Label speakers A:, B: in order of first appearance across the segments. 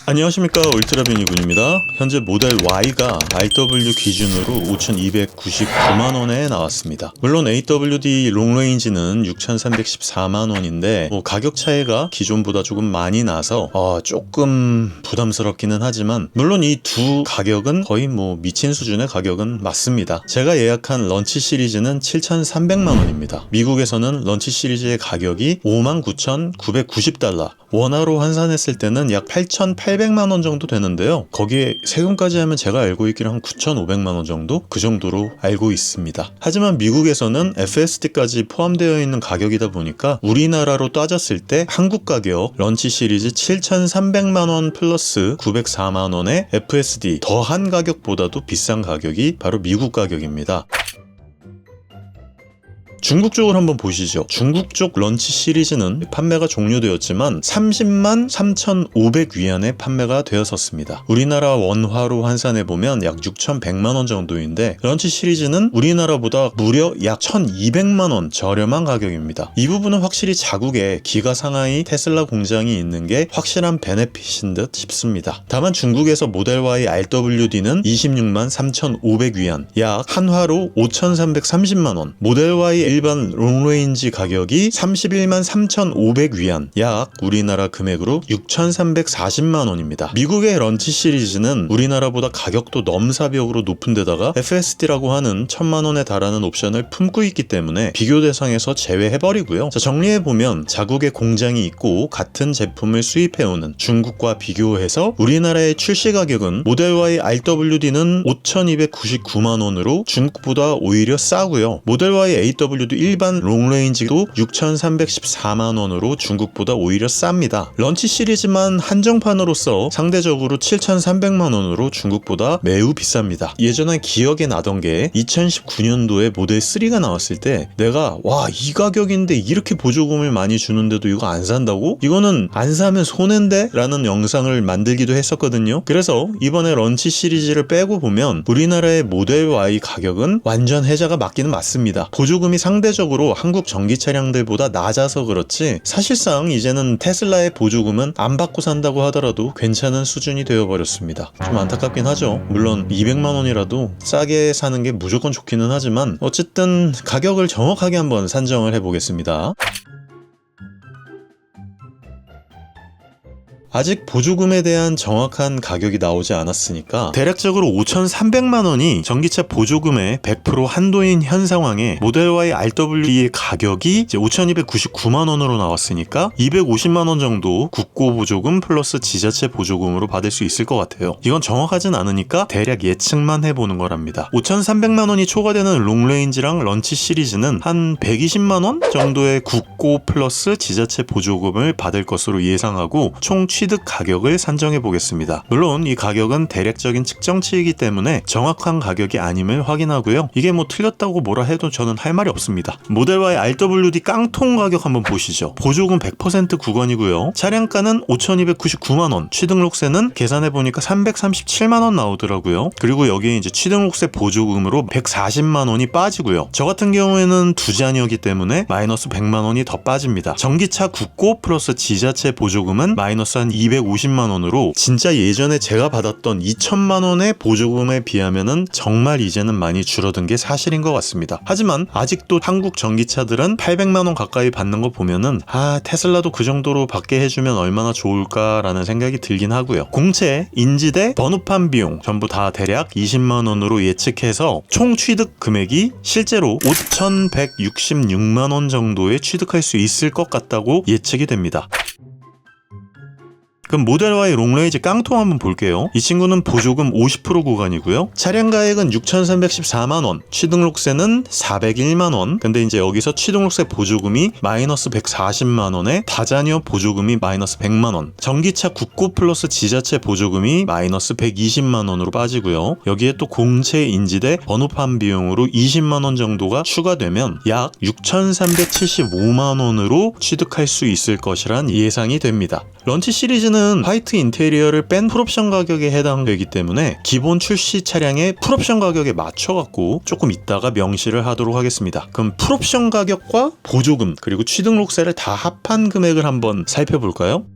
A: 안녕하십니까, 울트라비니군입니다. 현재 모델 Y가 RW 기준으로 5,299만원에 나왔습니다. 물론 AWD 롱레인지는 6,314만원인데 가격 차이가 기존보다 조금 많이 나서 조금 부담스럽기는 하지만, 물론 이 두 가격은 거의 미친 수준의 가격은 맞습니다. 제가 예약한 런치 시리즈는 7,300만원입니다. 미국에서는 런치 시리즈의 가격이 59,990달러, 원화로 환산했을 때는 약 8,800만원 정도 되는데요. 거기에 세금까지 하면 제가 알고 있기로 한 9,500만원 정도? 그 정도로 알고 있습니다. 하지만 미국에서는 FSD까지 포함되어 있는 가격이다 보니까 우리나라로 따졌을 때 한국 가격 런치 시리즈 7,300만원 플러스 904만원의 FSD 더한 가격보다도 비싼 가격이 바로 미국 가격입니다. 중국 쪽을 한번 보시죠. 중국 쪽 런치 시리즈는 판매가 종료되었지만 30만 3,500위안에 판매가 되었었습니다. 우리나라 원화로 환산해보면 약 6,100만원 정도인데, 런치 시리즈는 우리나라보다 무려 약 1,200만원 저렴한 가격입니다. 이 부분은 확실히 자국에 기가 상하이 테슬라 공장이 있는 게 확실한 베네핏인 듯 싶습니다. 다만 중국에서 모델 Y RWD는 26만 3,500위안, 약 한화로 5,330만원, 모델 Y 일반 롱레인지 가격이 31만 3,500위안, 약 우리나라 금액으로 6,340만원입니다. 미국의 런치 시리즈는 우리나라보다 가격도 넘사벽으로 높은 데다가 FSD라고 하는 1,000만원에 달하는 옵션을 품고 있기 때문에 비교 대상에서 제외해버리고요. 자, 정리해보면 자국의 공장이 있고 같은 제품을 수입해오는 중국과 비교해서 우리나라의 출시 가격은 모델 Y RWD는 5,299만원으로 중국보다 오히려 싸고요. 모델 Y AWD 일반 롱레인지도 6,314만원으로 중국보다 오히려 쌉니다. 런치 시리즈만 한정판으로서 상대적으로 7,300만원으로 중국보다 매우 비쌉니다. 예전에 기억에 나던 게 2019년도에 모델 3가 나왔을 때 내가 이 가격인데 이렇게 보조금을 많이 주는데도 이거 안 산다고? 이거는 안 사면 손해인데? 라는 영상을 만들기도 했었거든요. 그래서 이번에 런치 시리즈를 빼고 보면 우리나라의 모델 Y 가격은 완전 해자가 맞기는 맞습니다. 보조금이 상대적으로 한국 전기 차량들보다 낮아서 그렇지, 사실상 이제는 테슬라의 보조금은 안 받고 산다고 하더라도 괜찮은 수준이 되어버렸습니다. 좀 안타깝긴 하죠. 물론 200만원이라도 싸게 사는 게 무조건 좋기는 하지만 어쨌든 가격을 정확하게 한번 산정을 해보겠습니다. 아직 보조금에 대한 정확한 가격이 나오지 않았으니까 대략적으로 5,300만원이 전기차 보조금의 100% 한도인 현 상황에 모델 Y RW의 가격이 이제 5,299만원으로 나왔으니까 250만원 정도 국고 보조금 플러스 지자체 보조금으로 받을 수 있을 것 같아요. 이건 정확하진 않으니까 대략 예측만 해보는 거랍니다. 5,300만원이 초과되는 롱레인지랑 런치 시리즈는 한 120만원 정도의 국고 플러스 지자체 보조금을 받을 것으로 예상하고 총 취득 가격을 산정해 보겠습니다. 물론 이 가격은 대략적인 측정치이기 때문에 정확한 가격이 아님을 확인하고요. 이게 틀렸다고 뭐라 해도 저는 할 말이 없습니다. 모델 Y RWD 깡통 가격 한번 보시죠. 보조금 100% 구간이고요. 차량가는 5,299만원, 취등록세는 계산해 보니까 337만원 나오더라고요. 그리고 여기에 이제 취등록세 보조금으로 140만원이 빠지고요. 저 같은 경우에는 두 자녀이기 때문에 마이너스 100만원이 더 빠집니다. 전기차 국고 플러스 지자체 보조금은 마이너스 한 250만원으로 진짜 예전에 제가 받았던 2,000만원의 보조금에 비하면은 정말 이제는 많이 줄어든 게 사실인 것 같습니다. 하지만 아직도 한국 전기차들은 800만원 가까이 받는 거 보면은 테슬라도 그 정도로 받게 해주면 얼마나 좋을까라는 생각이 들긴 하고요. 공채, 인지대, 번호판 비용 전부 다 대략 20만원으로 예측해서 총 취득 금액이 실제로 5,166만원 정도에 취득할 수 있을 것 같다고 예측이 됩니다. 그럼 모델 Y 롱레인지 깡통 한번 볼게요. 이 친구는 보조금 50% 구간이고요. 차량 가액은 6,314만원, 취등록세는 401만원. 근데 이제 여기서 취등록세 보조금이 마이너스 140만원에 다자녀 보조금이 마이너스 100만원, 전기차 국고 플러스 지자체 보조금이 마이너스 120만원으로 빠지고요. 여기에 또 공채 인지대 번호판 비용으로 20만원 정도가 추가되면 약 6,375만원으로 취득할 수 있을 것이란 예상이 됩니다. 런치 시리즈는 화이트 인테리어를 뺀 풀옵션 가격에 해당되기 때문에 기본 출시 차량의 풀옵션 가격에 맞춰갖고 조금 이따가 명시를 하도록 하겠습니다. 그럼 풀옵션 가격과 보조금 그리고 취등록세를 다 합한 금액을 한번 살펴볼까요?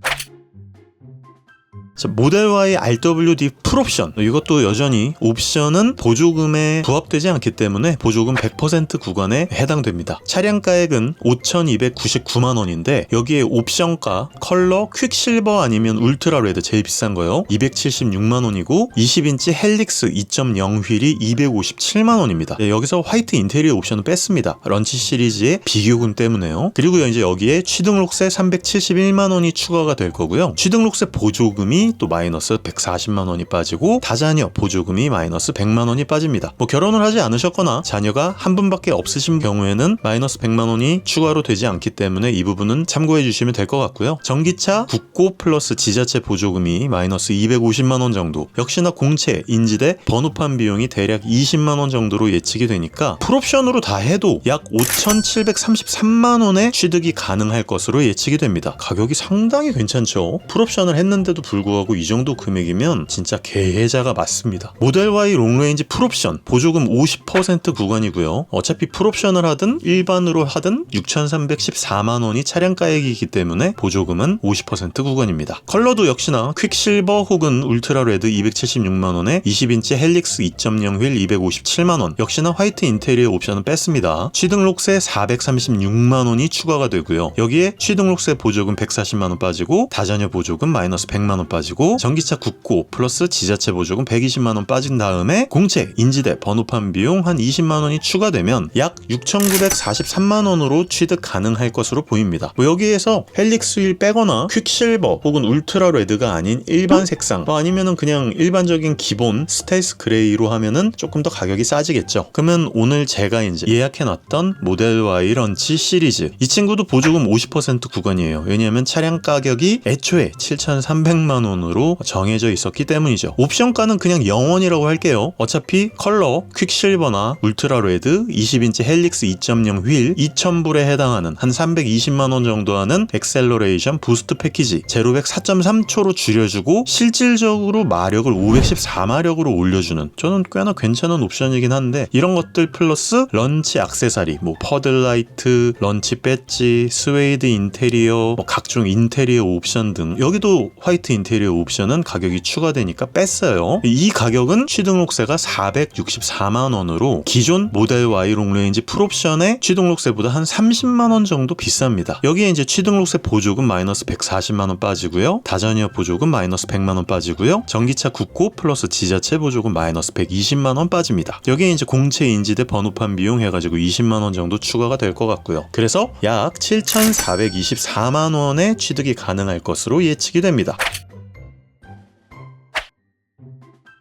A: 자, 모델 Y RWD 풀옵션, 이것도 여전히 옵션은 보조금에 부합되지 않기 때문에 보조금 100% 구간에 해당됩니다. 차량 가액은 5,299만원인데 여기에 옵션가 컬러 퀵실버 아니면 울트라 레드 제일 비싼 거요 276만원이고 20인치 헬릭스 2.0 휠이 257만원입니다. 네, 여기서 화이트 인테리어 옵션은 뺐습니다. 런치 시리즈의 비교금 때문에요. 그리고 이제 여기에 취등록세 371만원이 추가가 될 거고요. 취등록세 보조금이 또 마이너스 140만원이 빠지고 다자녀 보조금이 마이너스 100만원이 빠집니다. 뭐 결혼을 하지 않으셨거나 자녀가 한 분밖에 없으신 경우에는 마이너스 100만원이 추가로 되지 않기 때문에 이 부분은 참고해 주시면 될 것 같고요. 전기차 국고 플러스 지자체 보조금이 마이너스 250만원 정도, 역시나 공채, 인지대, 번호판 비용이 대략 20만원 정도로 예측이 되니까 풀옵션으로 다 해도 약 5,733만원의 취득이 가능할 것으로 예측이 됩니다. 가격이 상당히 괜찮죠. 풀옵션을 했는데도 불구하고 이 정도 금액이면 진짜 개혜자가 맞습니다. 모델 Y 롱레인지 풀옵션 보조금 50% 구간이고요. 어차피 풀옵션을 하든 일반으로 하든 6,314만원이 차량 가액이기 때문에 보조금은 50% 구간입니다. 컬러도 역시나 퀵실버 혹은 울트라 레드 276만원에 20인치 헬릭스 2.0 휠 257만원, 역시나 화이트 인테리어 옵션은 뺐습니다. 취등록세 436만원이 추가가 되고요. 여기에 취등록세 보조금 140만원 빠지고 다자녀 보조금 마이너스 100만원 빠지고 전기차 국고 플러스 지자체 보조금 120만원 빠진 다음에 공채, 인지대, 번호판 비용 한 20만원이 추가되면 약 6,943만원으로 취득 가능할 것으로 보입니다. 뭐 여기에서 헬릭스 휠 빼거나 퀵실버 혹은 울트라 레드가 아닌 일반 색상, 아니면은 그냥 일반적인 기본 스텔스 그레이로 하면은 조금 더 가격이 싸지겠죠. 그러면 오늘 제가 이제 예약해놨던 모델 Y 런치 시리즈, 이 친구도 보조금 50% 구간이에요. 왜냐하면 차량 가격이 애초에 7,300만원으로 정해져 있었기 때문이죠. 옵션가는 그냥 0원이라고 할게요. 어차피 컬러 퀵실버나 울트라 레드 20인치 헬릭스 2.0 휠 2,000불에 해당하는 한 320만원 정도 하는 엑셀러레이션 부스트 패키지, 제로백 4.3초로 줄여주고 실질적으로 마력을 514마력으로 올려주는, 저는 꽤나 괜찮은 옵션이긴 한데, 이런 것들 플러스 런치 액세서리, 뭐 퍼들라이트, 런치 배지, 스웨이드 인테리어, 뭐 각종 인테리어 옵션 등, 여기도 화이트 인테리어 옵션은 가격이 추가되니까 뺐어요. 이 가격은 취등록세가 464만원으로 기존 모델 Y 롱레인지 풀옵션의 취등록세보다 한 30만원 정도 비쌉니다. 여기에 이제 취등록세 보조금 마이너스 140만원 빠지고요. 다자녀 보조금 마이너스 100만원 빠지고요. 전기차 국고 플러스 지자체 보조금 마이너스 120만원 빠집니다. 여기에 이제 공채, 인지대, 번호판 비용 해가지고 20만원 정도 추가가 될 것 같고요. 그래서 약 7,424만원의 취득이 가능할 것으로 예측이 됩니다.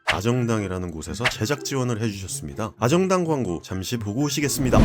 A: 아정당이라는 곳에서 제작 지원을 해주셨습니다. 아정당 광고 잠시 보고 오시겠습니다.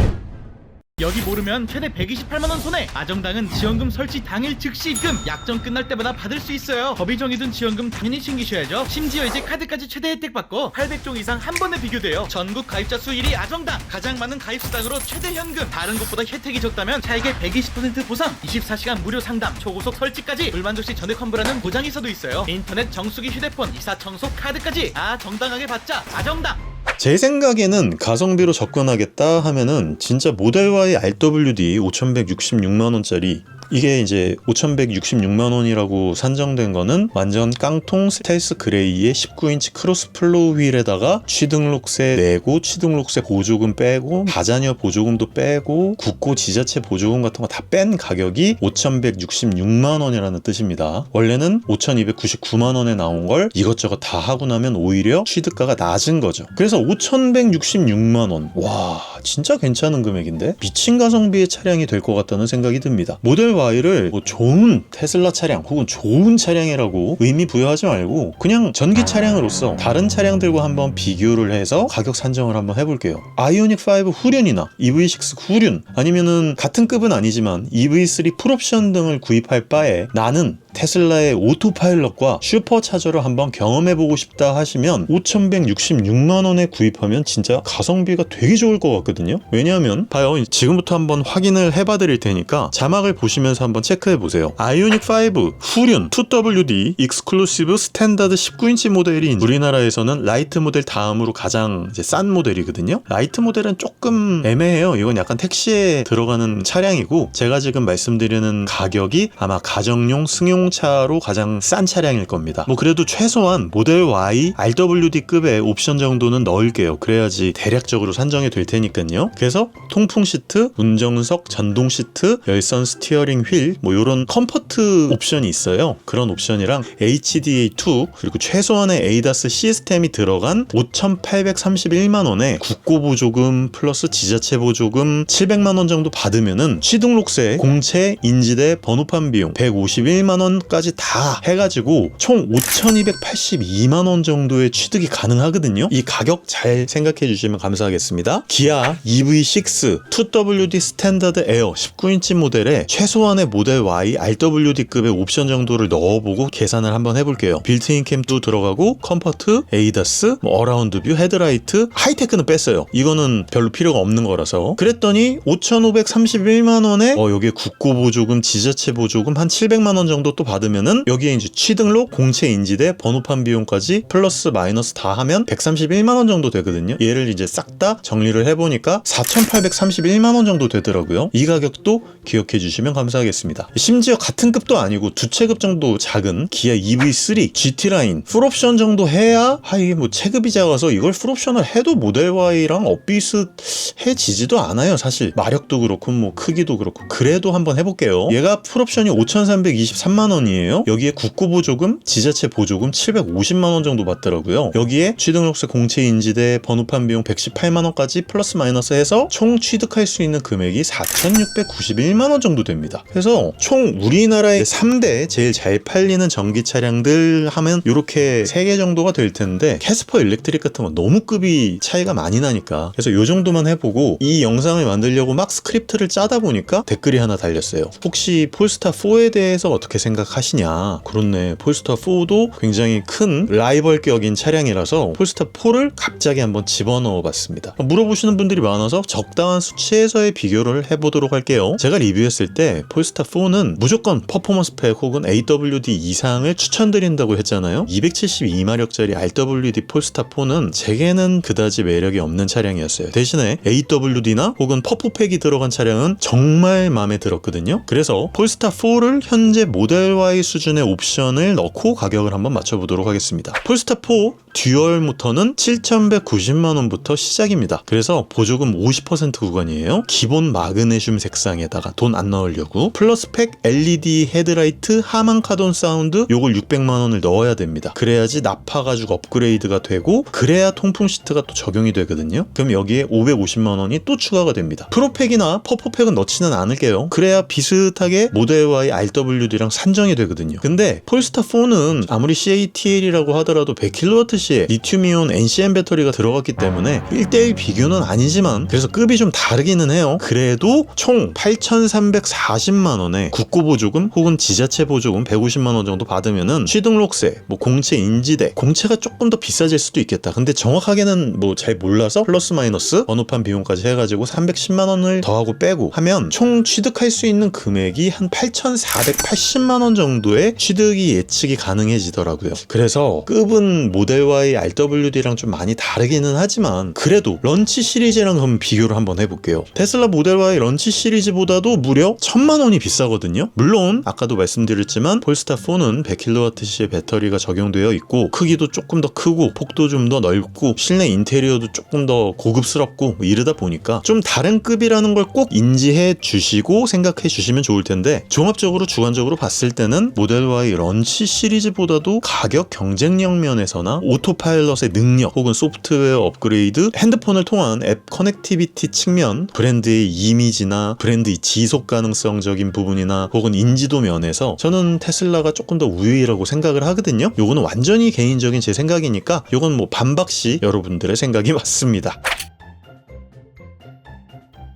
B: 여기 모르면 최대 128만원 손해. 아정당은 지원금 설치 당일 즉시 입금, 약정 끝날 때마다 받을 수 있어요. 법이 정해둔 지원금 당연히 챙기셔야죠. 심지어 이제 카드까지 최대 혜택 받고 800종 이상 한 번에 비교돼요. 전국 가입자 수 1위 아정당, 가장 많은 가입 수당으로 최대 현금, 다른 곳보다 혜택이 적다면 차액의 120% 보상, 24시간 무료 상담, 초고속 설치까지, 불만족시 전액 환불하는 보장이서도 있어요. 인터넷 정수기, 휴대폰, 이사 청소, 카드까지 정당하게 받자. 아정당.
A: 제 생각에는 가성비로 접근하겠다 하면은 진짜 모델 Y RWD 5,166만원짜리, 이게 이제 5,166만원이라고 산정된 거는 완전 깡통 스텔스 그레이의 19인치 크로스 플로우 휠에다가 취등록세 내고 취등록세 보조금 빼고 다자녀 보조금도 빼고 국고 지자체 보조금 같은 거 다 뺀 가격이 5,166만원이라는 뜻입니다. 원래는 5,299만원에 나온 걸 이것저것 다 하고 나면 오히려 취득가가 낮은 거죠. 그래서 5,166만원, 와 진짜 괜찮은 금액인데 미친 가성비의 차량이 될 것 같다는 생각이 듭니다. 모델 Y를 뭐 좋은 테슬라 차량 혹은 좋은 차량이라고 의미 부여하지 말고 그냥 전기 차량으로서 다른 차량들과 한번 비교를 해서 가격 산정을 한번 해볼게요. 아이오닉 5 후륜이나 EV6 후륜, 아니면은 같은 급은 아니지만 EV3 풀옵션 등을 구입할 바에 나는 테슬라의 오토파일럿과 슈퍼차저를 한번 경험해보고 싶다 하시면 5,166만원에 구입하면 진짜 가성비가 되게 좋을 것 같거든요. 왜냐하면 봐요, 지금부터 한번 확인을 해봐 드릴 테니까 자막을 보시면서 한번 체크해보세요. 아이오닉 5 후륜 2WD 익스클루시브 스탠다드 19인치 모델이 우리나라에서는 라이트 모델 다음으로 가장 이제 싼 모델이거든요. 라이트 모델은 조금 애매해요. 이건 약간 택시에 들어가는 차량이고, 제가 지금 말씀드리는 가격이 아마 가정용, 승용 자동차로 가장 싼 차량일 겁니다. 뭐 그래도 최소한 모델 Y RWD급의 옵션 정도는 넣을게요. 그래야지 대략적으로 산정이 될 테니까요. 그래서 통풍 시트, 운전석, 전동 시트, 열선 스티어링 휠, 뭐 이런 컴포트 옵션이 있어요. 그런 옵션이랑 HDA2 그리고 최소한의 ADAS 시스템이 들어간 5,831만원에 국고보조금 플러스 지자체 보조금 700만원 정도 받으면은 취등록세, 공채, 인지대, 번호판 비용 151만원까지 다 해가지고 총 5,282만원 정도의 취득이 가능하거든요. 이 가격 잘 생각해 주시면 감사하겠습니다. 기아 EV6 2WD 스탠다드 에어 19인치 모델에 최소한의 모델 Y RWD급의 옵션 정도를 넣어보고 계산을 한번 해볼게요. 빌트인 캠도 들어가고 컴포트, 에이다스, 어라운드 뷰, 헤드라이트, 하이테크는 뺐어요. 이거는 별로 필요가 없는 거라서. 그랬더니 5,531만원에 여기에 국고보조금, 지자체 보조금 한 700만원 정도 또 받으면은 여기에 이제 취등록, 공채 인지대, 번호판 비용까지 플러스 마이너스 다 하면 131만원 정도 되거든요. 얘를 이제 싹 다 정리를 해보니까 4,831만원 정도 되더라고요. 이 가격도 기억해 주시면 감사하겠습니다. 심지어 같은 급도 아니고 두 체급 정도 작은 기아 EV3 GT라인 풀옵션 정도 해야 이게 뭐 체급이 작아서 이걸 풀옵션을 해도 모델 Y랑 엇비슷해지지도 않아요. 사실 마력도 그렇고 뭐 크기도 그렇고. 그래도 한번 해볼게요. 얘가 풀옵션이 5,323만원이에요. 여기에 국고보조금, 지자체 보조금 750만원 정도 받더라고요. 여기에 취등록세, 공채 인지대, 번호판 비용 118만원까지 플러스 마이너스 해서 총 취득할 수 있는 금액이 4,691만원 정도 됩니다. 그래서 총 우리나라의 3대 제일 잘 팔리는 전기 차량들 하면 이렇게 3개 정도가 될 텐데 캐스퍼 일렉트릭 같은 건 너무 급이 차이가 많이 나니까 그래서 이 정도만 해보고 이 영상을 만들려고 막 스크립트를 짜다 보니까 댓글이 하나 달렸어요. 혹시 폴스타 4에 대해서 어떻게 생각하시냐. 그렇네. 폴스타 4도 굉장히 큰 라이벌격인 차량이라서 폴스타 4를 갑자기 한번 집어넣어 봤습니다. 물어보시는 분들이 많아서 적당한 수치에서의 비교를 해보도록 할게요. 제가 리뷰했을 때 폴스타 4는 무조건 퍼포먼스 팩 혹은 AWD 이상을 추천드린다고 했잖아요. 272마력짜리 RWD 폴스타 4는 제게는 그다지 매력이 없는 차량이었어요. 대신에 AWD나 혹은 퍼프팩이 들어간 차량은 정말 마음에 들었거든요. 그래서 폴스타 4를 현재 모델 Y 수준의 옵션을 넣고 가격을 한번 맞춰보도록 하겠습니다. 폴스타 4 듀얼 모터는 7,190만원부터 시작입니다. 그래서 보조금 50% 구간이에요. 기본 마그네슘 색상에다가 돈 안 넣으려고 플러스 팩 LED 헤드라이트 하만 카돈 사운드 요걸 600만원을 넣어야 됩니다. 그래야지 납파가지고 업그레이드가 되고 그래야 통풍 시트가 또 적용이 되거든요. 그럼 여기에 550만원이 또 추가가 됩니다. 프로팩이나 퍼포팩은 넣지는 않을게요. 그래야 비슷하게 모델 Y RWD랑 산정이 되거든요. 근데 폴스타 4는 아무리 CATL이라고 하더라도 100kWh의 리튬이온 NCM 배터리가 들어갔기 때문에 1대1 비교는 아니지만 그래서 급이 좀 다르기는 해요. 그래도 총 8,340만원에 국고보조금 혹은 지자체 보조금 150만원 정도 받으면은 취등록세, 뭐 공채 인지대, 공채가 조금 더 비싸질 수도 있겠다. 근데 정확하게는 뭐 잘 몰라서 플러스 마이너스 번호판 비용까지 해가지고 310만원을 더하고 빼고 하면 총 취득할 수 있는 금액이 한 8,480만원 정도의 취득이 예측이 가능해지더라고요. 그래서 급은 모델 Y RWD랑 좀 많이 다르기는 하지만 그래도 런치 시리즈랑 한번 비교를 한번 해볼게요. 테슬라 모델 Y 런치 시리즈보다도 무려 1,000만원이 비싸거든요. 물론 아까도 말씀드렸지만 폴스타 4는 100kWh의 배터리가 적용되어 있고 크기도 조금 더 크고 폭도 좀 더 넓고 실내 인테리어도 조금 더 고급스럽고 이러다 보니까 좀 다른 급이라는 걸 꼭 인지해 주시고 생각해 주시면 좋을 텐데 종합적으로 주관적으로 봤을 때는 모델 Y 런치 시리즈보다도 가격 경쟁력 면에서나 오토파일럿의 능력 혹은 소프트웨어 업그레이드, 핸드폰을 통한 앱 커넥티비티 측면, 브랜드의 이미지나 브랜드의 지속 가능성적인 부분이나 혹은 인지도 면에서 저는 테슬라가 조금 더 우위라고 생각을 하거든요. 요거는 완전히 개인적인 제 생각이니까 요건 뭐 반박시 여러분들의 생각이 맞습니다.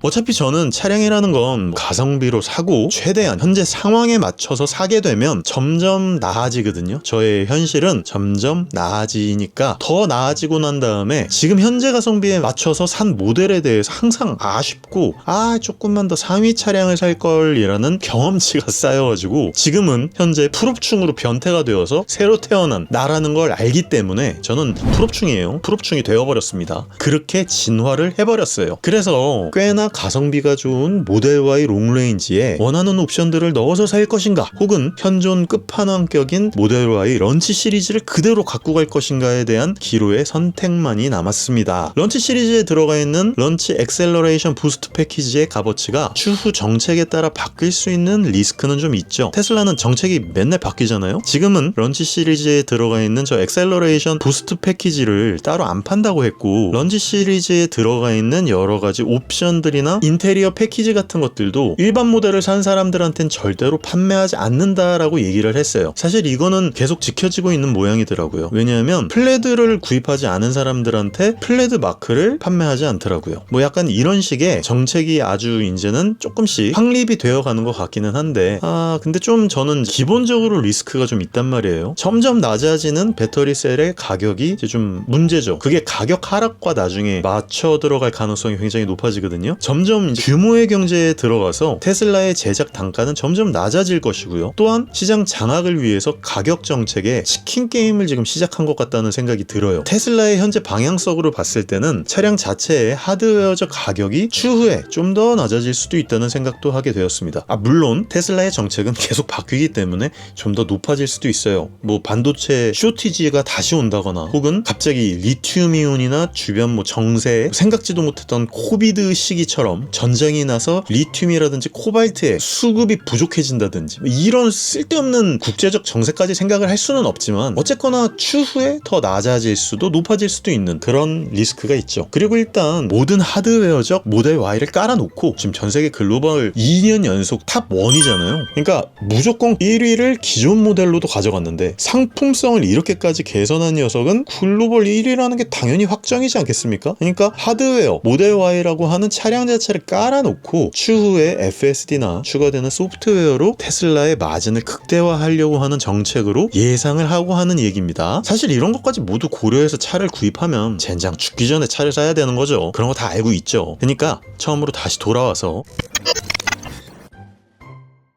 A: 어차피 저는 차량이라는 건 가성비로 사고 최대한 현재 상황에 맞춰서 사게 되면 점점 나아지거든요. 저의 현실은 점점 나아지니까 더 나아지고 난 다음에 지금 현재 가성비에 맞춰서 산 모델에 대해서 항상 아쉽고 조금만 더 상위 차량을 살 걸이라는 경험치가 쌓여가지고 지금은 현재 풀옵충으로 변태가 되어서 새로 태어난 나라는 걸 알기 때문에 저는 풀옵충이에요. 풀옵충이 되어버렸습니다. 그렇게 진화를 해버렸어요. 그래서 꽤나 가성비가 좋은 모델 Y 롱레인지에 원하는 옵션들을 넣어서 살 것인가, 혹은 현존 끝판왕격인 모델 Y 런치 시리즈를 그대로 갖고 갈 것인가에 대한 기로의 선택만이 남았습니다. 런치 시리즈에 들어가 있는 런치 엑셀러레이션 부스트 패키지의 값어치가 추후 정책에 따라 바뀔 수 있는 리스크는 좀 있죠. 테슬라는 정책이 맨날 바뀌잖아요. 지금은 런치 시리즈에 들어가 있는 저 엑셀러레이션 부스트 패키지를 따로 안 판다고 했고, 런치 시리즈에 들어가 있는 여러 가지 옵션들이나 인테리어 패키지 같은 것들도 일반 모델을 산 사람들한테는 절대로 판매하지 않는다라고 얘기를 했어요. 사실 이거는 계속 지켜지고 있는 모양이더라고요. 왜냐하면 플레드를 구입하지 않은 사람들한테 플레드 마크를 판매하지 않더라고요. 뭐 약간 이런 식의 정책이 아주 이제는 조금씩 확립이 되어가는 것 같기는 한데, 근데 좀 저는 기본적으로 리스크가 좀 있단 말이에요. 점점 낮아지는 배터리 셀의 가격이 이제 좀 문제죠. 그게 가격 하락과 나중에 맞춰 들어갈 가능성이 굉장히 높아지거든요. 점점 이제 규모의 경제에 들어가서 테슬라의 제작 단가는 점점 낮아질 것이고요. 또한 시장 장악을 위해서 가격 정책에 치킨 게임을 지금 시작한 것 같다는 생각이 들어요. 테슬라의 현재 방향성으로 봤을 때는 차량 자체의 하드웨어적 가격이 추후에 좀 더 낮아질 수도 있다는 생각도 하게 되었습니다. 물론 테슬라의 정책은 계속 바뀌기 때문에 좀 더 높아질 수도 있어요. 뭐 반도체 쇼티지가 다시 온다거나, 혹은 갑자기 리튬이온이나 주변 뭐 정세, 생각지도 못했던 코비드 시기처럼 전쟁이 나서 리튬이라든지 코발트의 수급이 부족해진다든지, 이런 쓸데없는 국제적 정세까지 생각을 할 수는 없지만 어쨌거나 추후에 더 낮아질 수도 높아질 수도 있는 그런 리스크가 있죠. 그리고 일단 모든 하드웨어적 모델 Y를 깔아놓고 지금 전세계 글로벌 2년 연속 탑 1이잖아요. 그러니까 무조건 1위를 기존 모델로도 가져갔는데 상품성을 이렇게까지 개선한 녀석은 글로벌 1위라는 게 당연히 확정이지 않겠습니까? 그러니까 하드웨어 모델 Y라고 하는 차량 자체를 깔아놓고 추후에 FSD나 추가되는 소프트웨어로 테슬라의 마진을 극대화하려고 하는 정책으로 예상을 하고 하는 얘기입니다. 사실 이런 것까지 모두 고려해서 차를 구입하면 젠장 죽기 전에 차를 사야 되는 거죠. 그런 거 다 알고 있죠. 그러니까 처음으로 다시 돌아와서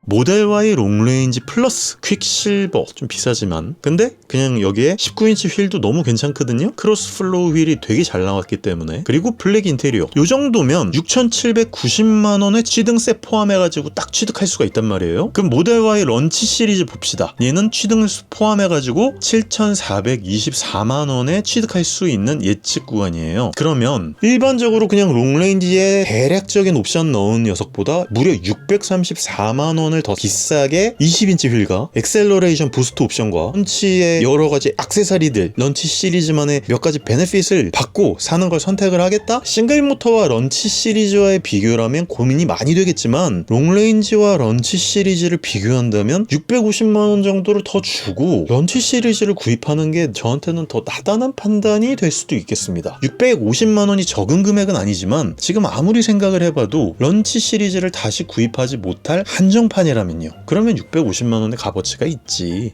A: 모델 Y 롱레인지 플러스 퀵실버, 좀 비싸지만 근데 그냥 여기에 19인치 휠도 너무 괜찮거든요. 크로스 플로우 휠이 되게 잘 나왔기 때문에. 그리고 블랙 인테리어 요 정도면 6,790만원의 취등세 포함해가지고 딱 취득할 수가 있단 말이에요. 그럼 모델 Y 런치 시리즈 봅시다. 얘는 취등세 포함해가지고 7,424만원에 취득할 수 있는 예측 구간이에요. 그러면 일반적으로 그냥 롱레인지에 대략적인 옵션 넣은 녀석보다 무려 634만원을 더 비싸게 20인치 휠과 엑셀러레이션 부스트 옵션과 런치의 여러가지 액세서리들, 런치 시리즈만의 몇 가지 베네핏을 받고 사는 걸 선택을 하겠다? 싱글 모터와 런치 시리즈와의 비교라면 고민이 많이 되겠지만, 롱레인지와 런치 시리즈를 비교한다면 650만원 정도를 더 주고 런치 시리즈를 구입하는 게 저한테는 더 나다는 판단이 될 수도 있겠습니다. 650만원이 적은 금액은 아니지만 지금 아무리 생각을 해봐도 런치 시리즈를 다시 구입하지 못할 한정판이라면요. 그러면 650만원의 값어치가 있지.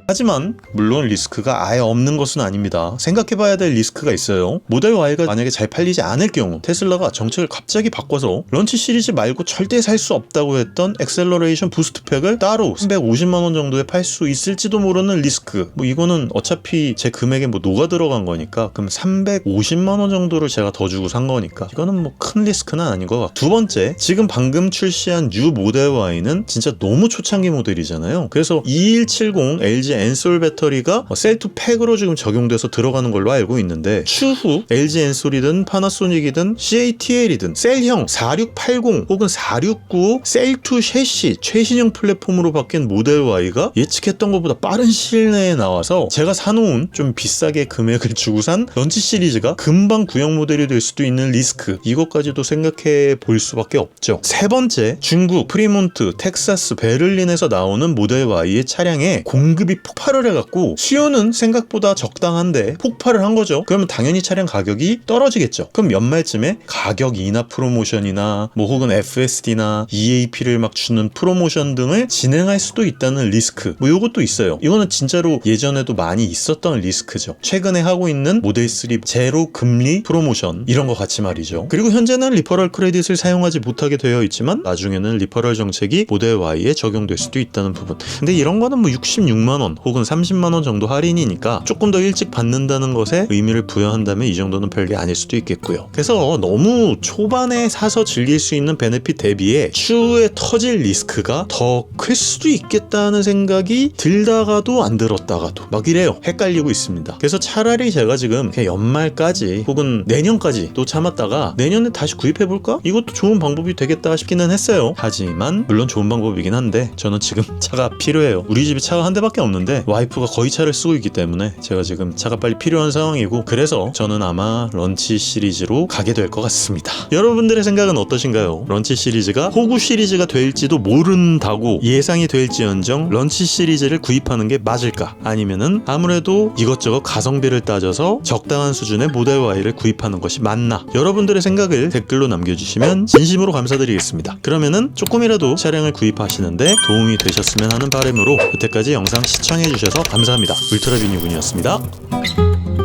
A: 하지만 물론 리스크가 아예 없는 것은 아닙니다. 생각해봐야 될 리스크가 있어요. 모델 Y가 만약에 잘 팔리지 않을 경우 테슬라가 정책을 갑자기 바꿔서 런치 시리즈 말고 절대 살 수 없다고 했던 엑셀러레이션 부스트 팩을 따로 350만원 정도에 팔 수 있을지도 모르는 리스크. 뭐 이거는 어차피 제 금액에 뭐 녹아 들어간 거니까, 그럼 350만원 정도를 제가 더 주고 산 거니까 이거는 뭐 큰 리스크는 아닌 것 같고, 두 번째, 지금 방금 출시한 뉴 모델 Y는 진짜 너무 초창기 모델이잖아요. 그래서 2170 LG 엔솔 배터리가 셀2 팩으로 지금 적용돼서 들어가는 걸로 알고 있는데, 추후 LG 엔솔이든 파나소닉이든 CATL이든 셀형 4680 혹은 4695 셀2 셰시 최신형 플랫폼으로 바뀐 모델 Y가 예측했던 것보다 빠른 시일 내에 나와서 제가 사놓은 좀 비싸게 금액을 주고 산 런치 시리즈가 금방 구형 모델이 될 수도 있는 리스크, 이것까지도 생각해 볼 수밖에 없죠. 세 번째, 중국 프리몬트, 텍사스, 베를린에서 나오는 모델 Y의 차량에 공급이 폭발을 해갖고 수요는 생각보다 적당한데 폭발을 한 거죠. 그러면 당연히 차량 가격이 떨어지겠죠. 그럼 연말쯤에 가격 인하 프로모션이나 뭐 혹은 FSD나 EAP를 막 주는 프로모션 등을 진행할 수도 있다는 리스크, 뭐 요것도 있어요. 이거는 진짜로 예전에도 많이 있었던 리스크죠. 최근에 하고 있는 모델 3 제로 금리 프로모션 이런 거 같이 말이죠. 그리고 현재는 리퍼럴 크레딧을 사용하지 못하게 되어 있지만 나중에는 리퍼럴 정책이 모델 Y에 적용될 수도 있다는 부분. 근데 이런 거는 뭐 66만원 20만원 혹은 30만원 정도 할인이니까 조금 더 일찍 받는다는 것에 의미를 부여한다면 이 정도는 별게 아닐 수도 있겠고요. 그래서 너무 초반에 사서 즐길 수 있는 베네핏 대비에 추후에 터질 리스크가 더 클 수도 있겠다는 생각이 들다가도 안 들었다가도 막 이래요. 헷갈리고 있습니다. 그래서 차라리 제가 지금 그냥 연말까지 혹은 내년까지 또 참았다가 내년에 다시 구입해볼까? 이것도 좋은 방법이 되겠다 싶기는 했어요. 하지만 물론 좋은 방법이긴 한데 저는 지금 차가 필요해요. 우리 집에 차가 한 대밖에 없는데 와이프가 거의 차를 쓰고 있기 때문에 제가 지금 차가 빨리 필요한 상황이고, 그래서 저는 아마 런치 시리즈로 가게 될 것 같습니다. 여러분들의 생각은 어떠신가요? 런치 시리즈가 호구 시리즈가 될지도 모른다고 예상이 될지언정 런치 시리즈를 구입하는 게 맞을까? 아니면은 아무래도 이것저것 가성비를 따져서 적당한 수준의 모델 Y를 구입하는 것이 맞나? 여러분들의 생각을 댓글로 남겨주시면 진심으로 감사드리겠습니다. 그러면은 조금이라도 차량을 구입하시는데 도움이 되셨으면 하는 바람으로 여태까지 영상 시청해주셔서 감사합니다. 울트라비니군이었습니다.